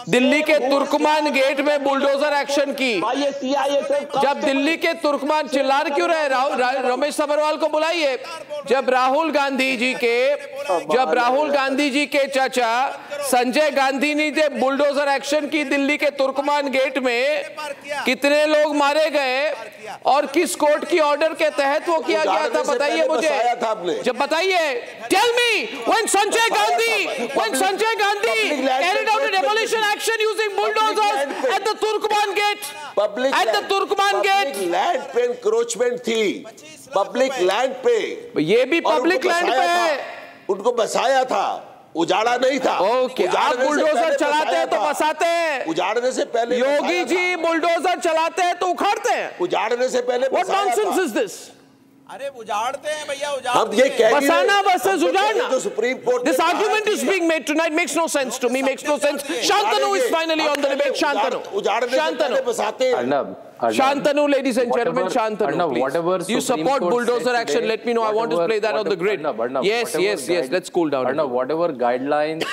दिल्ली के तुर्कमान गेट में बुलडोजर एक्शन की, जब दिल्ली के तुर्कमान, चिल्ला क्यों रहे? रोमेश सभरवाल को बुलाइए. जब राहुल गांधी जी के चाचा संजय गांधी ने जब बुलडोजर एक्शन की दिल्ली के तुर्कमान गेट में, कितने लोग मारे गए? और किस कोर्ट की ऑर्डर के तहत वो किया गया था, बताइए मुझे। जब बताइए, tell me, when Sanjay Gandhi carried out a demolition action using bulldozers at the Turkman gate, public land पे इंक्रोचमेंट थी, पब्लिक लैंड पे, ये भी पब्लिक लैंड पे है, उनको बसाया था, उजाड़ा नहीं था। ओके, आप बुलडोजर चलाते हैं तो बसाते हैं, उजाड़ने से पहले योगी जी बुलडोजर चलाते हैं तो उखाड़ते हैं, उजाड़ने से पहले What nonsense is this? अरे उजाड़ते हैं भैया, हम ये कह बसाना versus उजाड़ना। जो supreme court This argument is being made tonight makes no sense to me, makes no sense. Shantanu is finally on the debate. Shantanu, ladies and gentlemen, Shantanu, please. You support bulldozer action. Let me know. I want to play that on the grid. Yes. Let's cool down. Arnab, whatever guidelines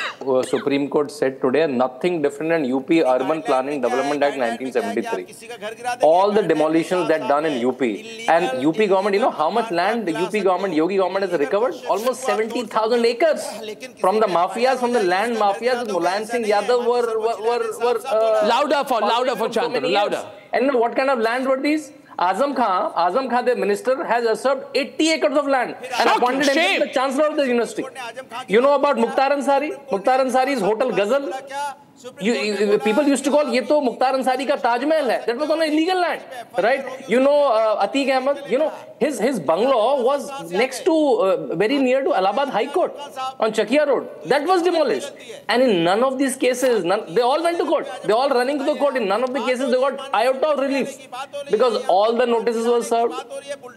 Supreme Court said today, nothing different in UP Urban Planning Development Act 1973. All the demolitions that done in UP and UP government, you know how much land the UP government, Yogi government has recovered? Almost 70,000 acres from the mafias, from the land mafias. Mulayam Singh Yadav were louder for Shantanu, louder. And what kind of land were these? Azam Khan, the minister, has usurped 80 acres of land and appointed him the chancellor of the university. You know about Mukhtar Ansari? Mukhtar Ansari's Hotel Ghazal? People used to call, ye to Mukhtar Ansari ka Taj Mahal hai. That was on illegal land, right? You know, Atiq Ahmed, you know, his bungalow was next to, very near to Allahabad High Court on Chakia Road. That was demolished. And in none of these cases, they all went to court. They all running to the court. In none of the cases, they got iota of relief. Because all the notices were served.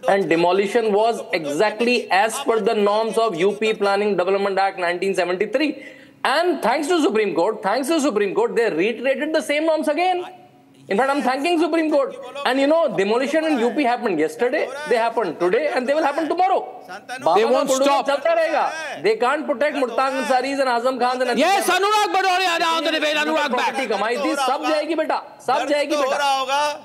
And demolition was exactly as per the norms of UP Planning Development Act 1973. And thanks to Supreme Court, they reiterated the same norms again. In fact, I'm thanking Supreme Court. And you know, demolition in UP happened yesterday, they happened today, and they will happen tomorrow. They won't stop. They can't protect Mukhtar Ansari's and Azam Khan's and... Yes, Anurag Badoria on the debate, Anurag back. सब जाएगी बेटा, सब जाएगी बेटा.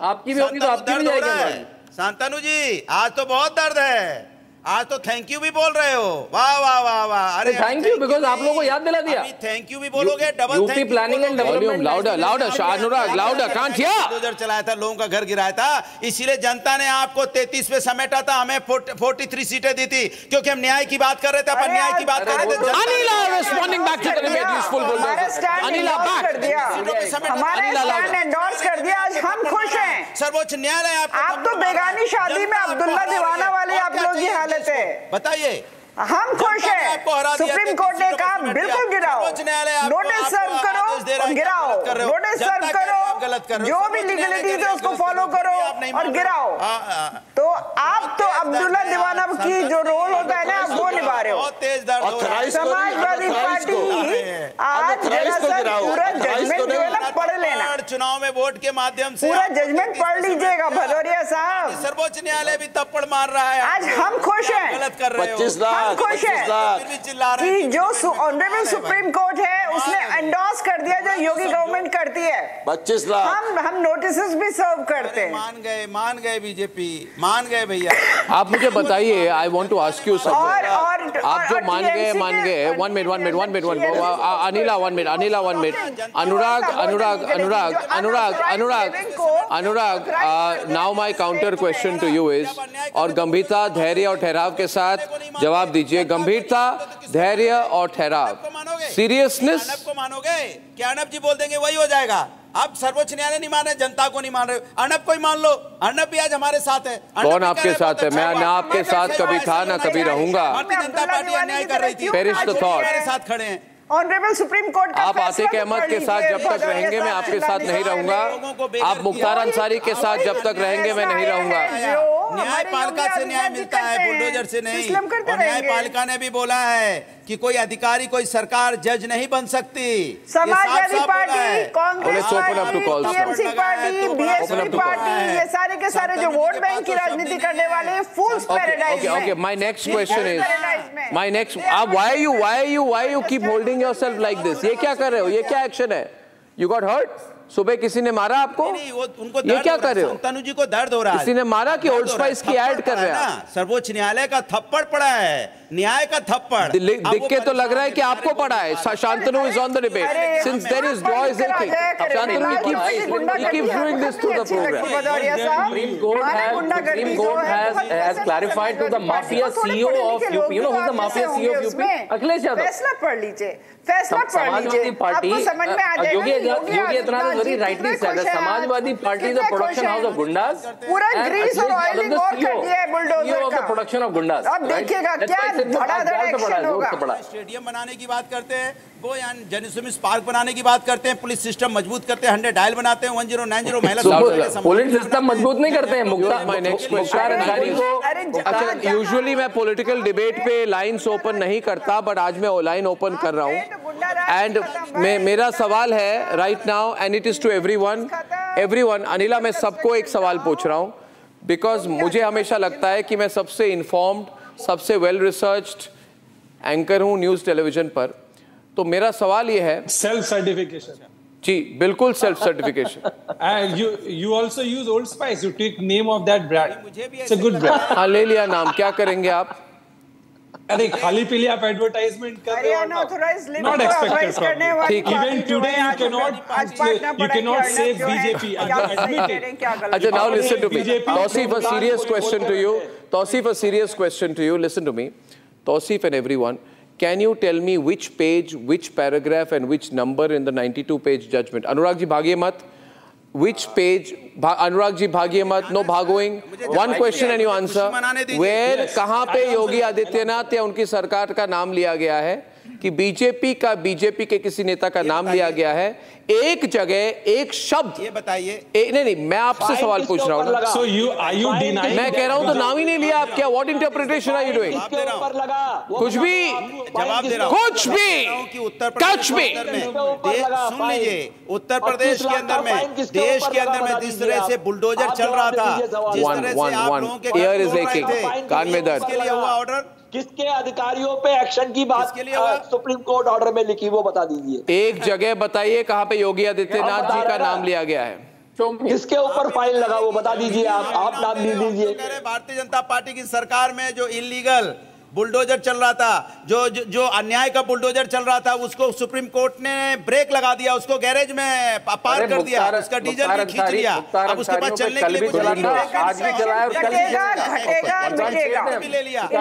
आपकी भी होगी तो आपकी भी जाएगी. शांतनु जी, आज तो बहुत दर्द है. आज तो थैंक यू भी बोल रहे हो. वाह वाह वाह वाह. अरे थैंक यू बिकॉज़ आप लोगों को याद दिला दिया. थैंक यू भी बोलोगे, double UP planning and development. Louder Anurag, louder, can't hear. Bulldozer चलाया था, लोगों का घर गिराया था, इसीलिए जनता ने आपको 33 पे समेटा था, हमें 43 सीटें दी थी, क्योंकि हम न्याय की बात कर रहे थे. अपन न्याय की बात कर रहे थे. Anila responding back to the debate, useful bulldozer. Anila back. हमारे स्टैंड एंडोर्स कर दिया. आज हम खुश हैं. सर्वोच्च न्यायालय आप तो बेगानी शादी में अब्दुल्ला दीवाना वाली आप लोगों की हालत है. बताइए, हम खुश हैं. सुप्रीम कोर्ट ने कहा बिल्कुल गिराओ, नोटिस सर्व करो और गिराओ, नोटिस सर्व करो, जो भी लीगलिटीज है उसको फॉलो करो और गिराओ. तो आप तो अब्दुल्ला दीवाना की जो रोल होता है ना, आप वो निभा रहे हो. समाजवादी पार्टी आज जरा सा पूरा जजमेंट जो है ना पढ़ लेना. चुनाव में वोट के माध्यम से पूरा जजमेंट पढ़ लीजिएगा भदौरिया साहब. सर्वोच्च न्यायालय भी थप्पड़ मार रहा है. आज हम खुश हैं, गलत कर रहे हो. 25 लाख खुश है कि जो ऑनरेबल सुप्रीम कोर्ट है उसने एंडोर्स कर दिया जो योगी गवर्नमेंट करती है. 25 लाख हम नोटिसेस भी सर्व करते हैं. मान गए बीजेपी, मान गए भैया. आप मुझे बताइए, I want to ask you something. आप जो मान गए 1 minute. Anila 1 minute. Anurag, now my counter question to you is, और गंभीरता, धैर्य और ठहराव के साथ जवाब दीजिए. गंभीरता, धैर्य और ठहराव, सीरियसनेस. अर्नब को मानोगे? क्या अर्नब जी बोल देंगे वही हो जाएगा? आप सर्वोच्च न्यायालय नहीं मान रहे, जनता को नहीं मान रहे. अर्नब को ही मान लो. अर्नब भी आज हमारे साथ है. कौन आपके साथ है? मैं ना आपके साथ कभी था ना कभी रहूंगा. भारतीय जनता पार्टी अन्याय कर रही थी. Perish the thought. मेरे साथ खड़े हैं. ऑनरेबल सुप्रीम कोर्ट का आप आतिक अहमद के साथ जब तक रहेंगे मैं आपके साथ नहीं रहूंगा. आप मुख्तार अंसारी के साथ जब तक रहेंगे मैं नहीं रहूंगा. न्यायपालिका से न्याय मिलता है, बुलडोजर से नहीं. और न्यायपालिका ने भी बोला है कि कोई अधिकारी, कोई सरकार जज नहीं बन सकती. Samajwadi party, Congress party, TMC party, BSP party, ये सारे के सारे जो वोट बैंक की राजनीति करने वाले फूल्स पैराडाइज में. Okay, my next question is, why you keep holding yourself like this? ये क्या कर रहे हो? ये क्या एक्शन है? You got hurt? सुबह किसी ने मारा आपको? नहीं, वो उनको ये क्या कर रहे हो? शंतनु जी को दर्द हो रहा है। किसी ने मारा कि ओल्ड स्पाइस की ऐड कर रहे हैं? सर्वोच्च न्यायालय का थप्पड़ पड़ा है, न्याय का थप्पड़। दिख के तो लग रहा है कि आपको पड़ा है। Shantanu is on the debate since there is voice aching. Shantanu, he keeps doing this to the program. Supreme Court has clarified to the mafia CEO of UP. You know who's the mafia CEO of UP? Akhilesh Yadav. फैसला पढ़ लीजिए, फैसला पढ़ लीजिए, आपको समझ में आ जाएगा। Yogi Adityanath very rightly said that Samajwadi party is a production house of gundas. पूरा ग्रीस और ऑयलिंग और कर दिया है बुलडोजर का। production of gundas. अब देखिएगा क्या धड़ाधड़ एक्शन होगा। स्टेडियम बनाने की बात करते हैं, वो यहाँ जनसुमिस पार्क बनाने की बात करते हैं, पुलिस सिस्टम मजबूत करते हैं, 100 डायल बनाते हैं, 1090 महिला पुलिस सिस्टम मजबूत नहीं करते हैं। यूजुअली मैं पॉलिटिकल डिबेट पे लाइंस ओपन नहीं करता, बट आज मैं लाइन ओपन कर रहा हूँ। एंड मेरा सवाल है right now, and it is to everyone. Anila, मैं सबको एक सवाल पूछ रहा हूँ, बिकॉज मुझे हमेशा लगता है कि मैं सबसे इन्फॉर्म्ड, सबसे वेल रिसर्च्ड एंकर हूँ न्यूज टेलीविजन पर। तो मेरा सवाल ये है, सेल्फ सर्टिफिकेशन। जी बिल्कुल, self certification. you also use Old Spice. You take name of that brand. It's a good brand. हाँ, ले लिया नाम, क्या करेंगे आप? अरे खाली पीली आप एडवर्टाइजमेंट कर रहे हो। Not expected from you. Even today you cannot save BJP. Admit it. अच्छा, now listen to me. Tausif, a serious question to you. Tausif, a serious question to you. Listen to me. Tausif and everyone. Can you tell me which page, which paragraph and which number in the 92-page judgment? Anurag ji, bhagiye mat. Which page? Anurag ji, bhagiye mat. No bhagoing. One question and you answer. Where, कहाँ पे योगी आदित्यनाथ या उनकी सरकार का नाम लिया गया है कि बीजेपी के किसी नेता का नाम लिया गया है? एक जगह एक शब्द ये बताइए। नहीं, मैं आपसे सवाल पूछ रहा हूँ ना। मैं कह रहा हूँ तो नाम ही नहीं लिया आप, क्या? What interpretation are you doing? कुछ भी, कुछ भी, कुछ भी। सुन लीजिए, उत्तर प्रदेश के अंदर में, देश के अंदर में जिस तरह से बुलडोजर चल रहा था, जिस तरह से आप लोगों के ईयर इज एकिंग, कान में दर्द, इसके लिए हुआ ऑर्डर, किसके अधिकारियों पे एक्शन की बात सुप्रीम कोर्ट ऑर्डर में लिखी, वो बता दीजिए। एक जगह बताइए कहाँ पे योगी आदित्यनाथ जी का नाम लिया गया है। किसके ऊपर फाइन लगा वो बता दीजिए। आप नाम लिख दीजिए। भारतीय जनता पार्टी की सरकार में जो इलीगल बुलडोजर चल रहा था, जो अन्याय का बुलडोजर चल रहा था, उसको सुप्रीम कोर्ट ने ब्रेक लगा दिया, उसको गैरेज में पार कर दिया, उसका डीजल भी खींच लिया। अब उसके बाद चलने के लिए आज भी चलाया, घटेगा मिटेगा,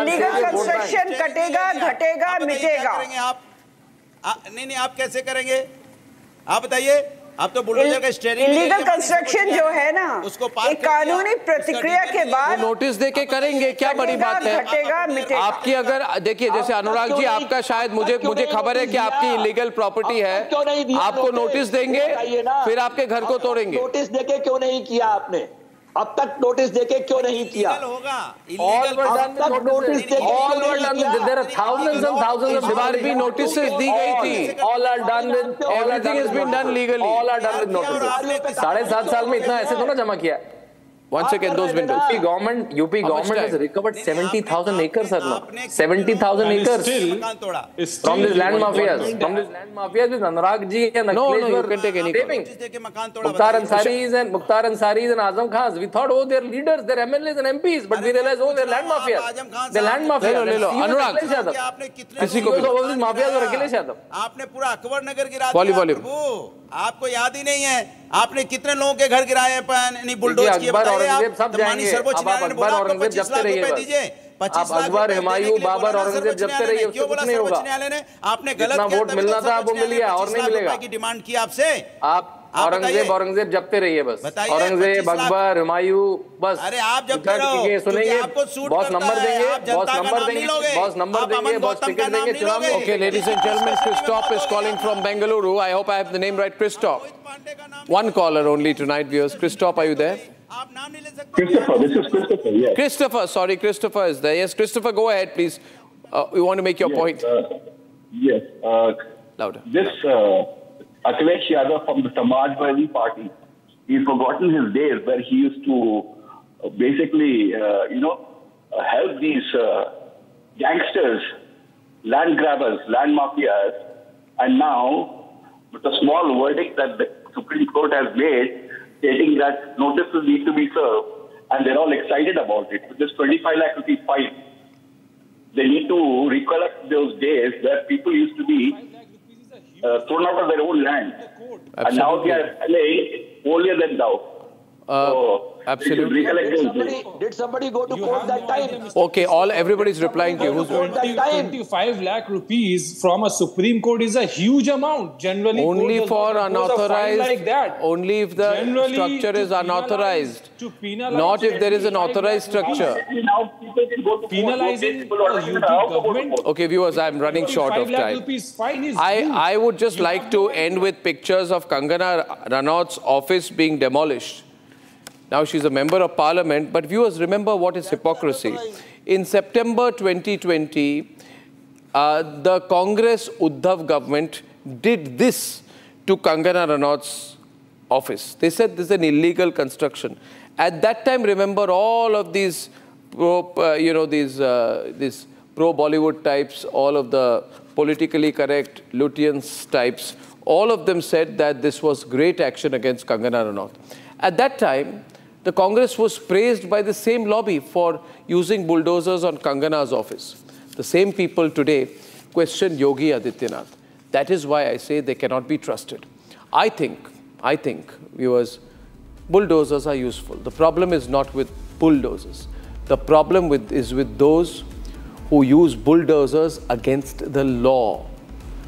इलीगल कंस्ट्रक्शन कटेगा, घटेगा मिटेगा। आप नहीं, आप कैसे करेंगे? आप बताइए। अब तो बुलडोजर का स्टीयरिंग, इलीगल कंस्ट्रक्शन जो है ना, उसको एक कानूनी प्रतिक्रिया के बाद नोटिस दे के करेंगे, क्या बड़ी बात है? घटेगा मिटेगा। आपकी अगर देखिए, जैसे अनुराग जी, आपका शायद मुझे खबर है कि आपकी इलीगल प्रॉपर्टी है, आपको नोटिस देंगे, फिर आपके घर को तोड़ेंगे। नोटिस देके क्यों नहीं किया आपने? अब तक नोटिस देके क्यों नहीं किया? नोटिसेस दी गई थी। All are done with, everything has been done legally. All are done with notices. 7.5 साल में इतना ऐसे थोड़ा जमा किया। Once again, those windows. UP government has recovered 70,000 acres, sir. Now 70,000 acres from these land mafias. From these land mafias with Anurag ji and Akhilesh you can take any. Mukhtar Ansaris and Azam Khans. We thought, oh, they're leaders, they're MLAs and MPs, but we realized, oh, they're land mafias. They're land mafias. ले लो, अनुराग। किसी को भी mafia और अखिलेश यादव। आपने पूरा अकबर नगर गिरा दिया। आपको याद ही नहीं है, आपने कितने लोगों के घर गिराए हैं बुलडोज किए? सब जाएंगे। अब आप अकबर औरंगजेब जपते रहिए, आप अकबर हुमायूं बाबर औरंगजेब जपते रहिए, उससे कुछ नहीं होगा। आपने गलत वोट मिलना था वो मिल गया और नहीं मिलेगा। की डिमांड की आपसे, आप औरंगजेब जपते रहिए बस। औरंगजेब, अकबर, हुमायूं, बस। अरे आप जपते रहो, सुनेंगे, बॉस नंबर देंगे, बॉस नंबर देंगे, बॉस टिकट देंगे चुनाव में। Okay, ladies and gentlemen, Christoph is calling from Bengaluru. I hope I have the name right. Christoph. One caller only tonight, viewers. Christoph, are you there? Christopher, this is Christopher, yes. Christopher, sorry, Christopher is there. Yes, Christopher, go ahead, please. We want to make your point. Yes. Louder. This Akhilesh Yadav from the Samajwadi Party, he's forgotten his days where he used to basically, help these gangsters, land grabbers, land mafias, and now with a small verdict that the Supreme Court has made, stating that notices need to be served, and they're all excited about it. With this 25 lakh rupee fine, they need to recollect those days where people used to be thrown out of their own land. Absolutely. And now they are saying holier than thou. Absolutely. Did somebody go to court that time? Okay, everybody's replying to you. 25 lakh rupees from a Supreme Court is a huge amount. Generally, only for unauthorized, like that. Only if the structure is unauthorized. Not if there is an authorized structure. Penalizing the UP government. Okay, viewers, I'm running short of time. I would just like to end with pictures of Kangana Ranaut's office being demolished. Now she's a member of parliament, but viewers, remember what is hypocrisy. In September 2020, the Congress Uddhav government did this to Kangana Ranaut's office. They said this is an illegal construction. At that time, remember all of these these pro-Bollywood types, all of the politically correct Lutyens types, all of them said that this was great action against Kangana Ranaut. At that time, the Congress was praised by the same lobby for using bulldozers on Kangana's office. The same people today question Yogi Adityanath. That is why I say they cannot be trusted. I think, viewers, bulldozers are useful. The problem is not with bulldozers. The problem is with those who use bulldozers against the law.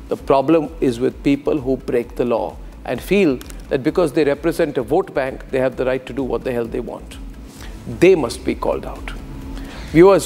The problem is with people who break the law and feel that because they represent a vote bank, they have the right to do what the hell they want. They must be called out. Viewers,